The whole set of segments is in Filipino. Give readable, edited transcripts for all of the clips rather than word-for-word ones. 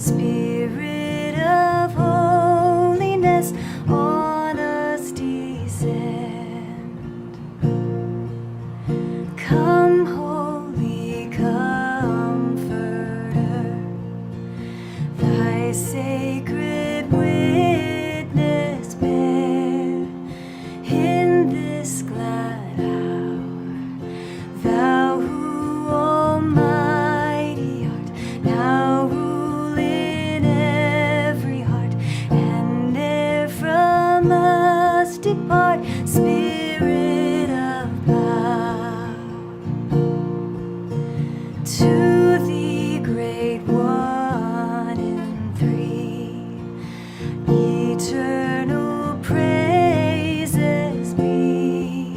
Spirit of holiness, on us descend. Come, Holy Comforter, Thy sacred witness bear in this glad hour. Thou who almighty art, now rule in every heart, and ne'er from us depart, Spirit of power. To Thee, Great One in Three, eternal praises be,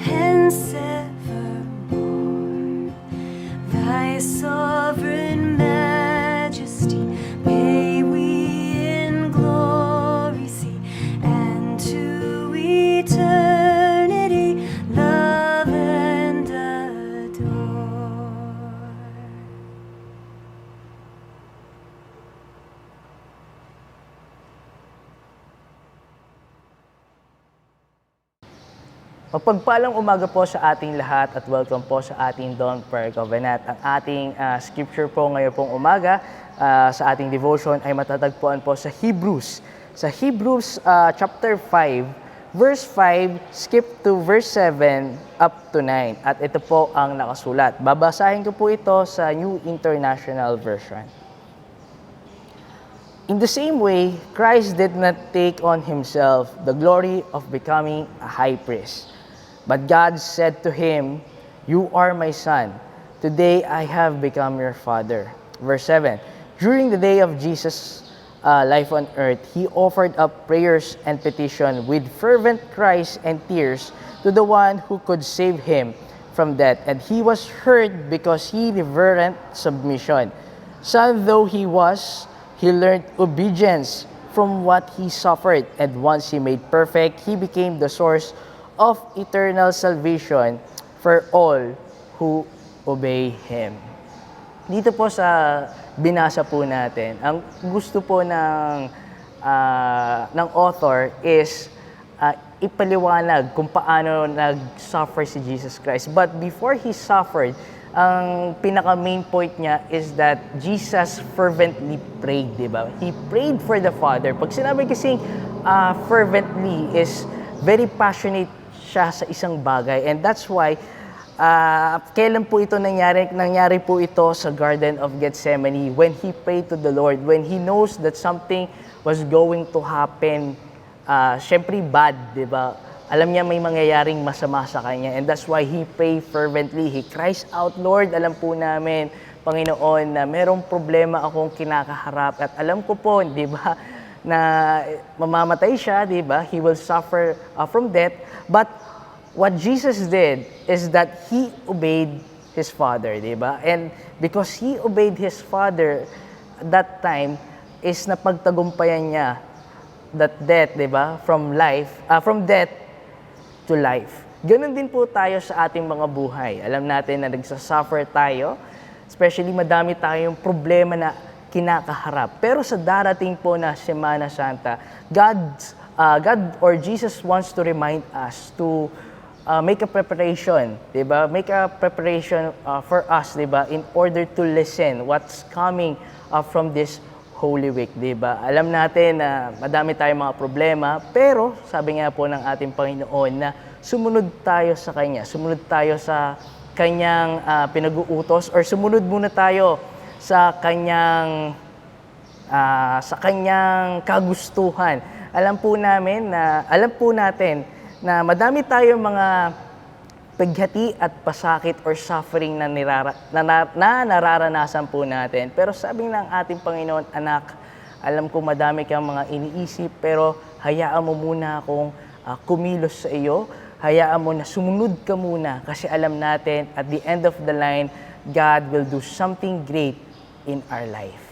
hence evermore. Thy sovereign majesty may we in glory see, and to eternity love and adore. Mapagpalang umaga po sa ating lahat at welcome po sa ating Dawn Prayer Covenant. Ang ating scripture po ngayon pong umaga sa ating devotion ay matatagpuan po sa Hebrews. Sa Hebrews chapter 5, verse 5, skip to verse 7 up to 9. At ito po ang nakasulat. Babasahin ko po ito sa New International Version. In the same way, Christ did not take on himself the glory of becoming a high priest. But God said to him, "You are my son. Today I have become your father." Verse 7, during the day of Jesus' life on earth, he offered up prayers and petition with fervent cries and tears to the one who could save him from death. And he was heard because he reverent submission. Son though he was, he learned obedience from what he suffered. And once he made perfect, he became the source of eternal salvation for all who obey Him. Dito po sa binasa po natin, ang gusto po ng author is ipaliwanag kung paano nag-suffer si Jesus Christ. But before He suffered, ang pinaka-main point niya is that Jesus fervently prayed, di ba? He prayed for the Father. Pag sinabi kasing fervently is very passionate siya sa isang bagay. And that's why, kailan po ito nangyari? Nangyari po ito sa Garden of Gethsemane when he prayed to the Lord, when he knows that something was going to happen, syempre bad, di ba? Alam niya may mangyayaring masama sa kanya. And that's why he prayed fervently. He cries out, Lord, alam po namin, Panginoon, na merong problema akong kinakaharap. At alam ko po, di ba, na mamamatay siya, di ba? He will suffer from death. But what Jesus did is that He obeyed His Father, di ba? And because He obeyed His Father, that time is napagtagumpayan niya that death, di ba? From death to life. Ganun din po tayo sa ating mga buhay. Alam natin na nagsasuffer tayo, especially madami tayong problema na kinakaharap. Pero sa darating po na Semana Santa, God or Jesus wants to remind us to make a preparation, 'di ba? Make a preparation for us, 'di ba? In order to listen what's coming from this Holy Week, 'di ba? Alam natin na madami tayong mga problema, pero sabi nga po ng ating Panginoon na sumunod tayo sa Kanya. Sumunod tayo sa Kanyang pinag-uutos or sumunod muna tayo sa kanyang kagustuhan. Alam po natin na madami tayong mga paghati at pasakit or suffering na nararanasan po natin. Pero sabi ng ating Panginoon, anak, alam ko madami kang mga iniisip, pero hayaan mo muna akong kumilos sa iyo. Hayaan mo na sumunod ka muna kasi alam natin at the end of the line, God will do something great in our life.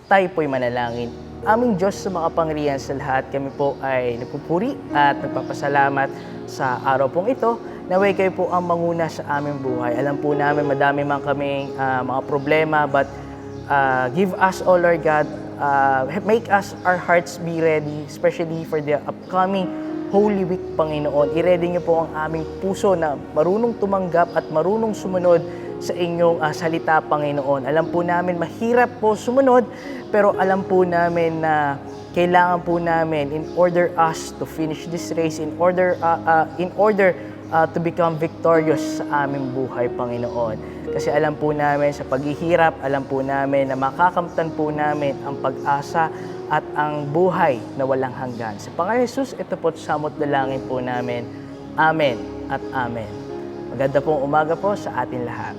Tayo po'y manalangin. Aming Diyos sa makapangyarihan sa lahat, kami po ay nagpupuri at nagpapasalamat sa araw pong ito. Naway kayo po ang manguna sa aming buhay. Alam po namin madami man kaming mga problema, but give us, O Lord God, make us our hearts be ready, especially for the upcoming Holy Week, Panginoon. I-ready niyo po ang aming puso na marunong tumanggap at marunong sumunod sa inyong salita, Panginoon. Alam po namin, mahirap po sumunod, pero alam po namin na kailangan po namin in order us to finish this race, in order to become victorious sa aming buhay, Panginoon. Kasi alam po namin sa paghihirap, alam po namin na makakamtan po namin ang pag-asa at ang buhay na walang hanggan. Sa Pangalan ni Jesus, ito po samot dalangin po namin. Amen at Amen. Maganda pong umaga po sa atin lahat.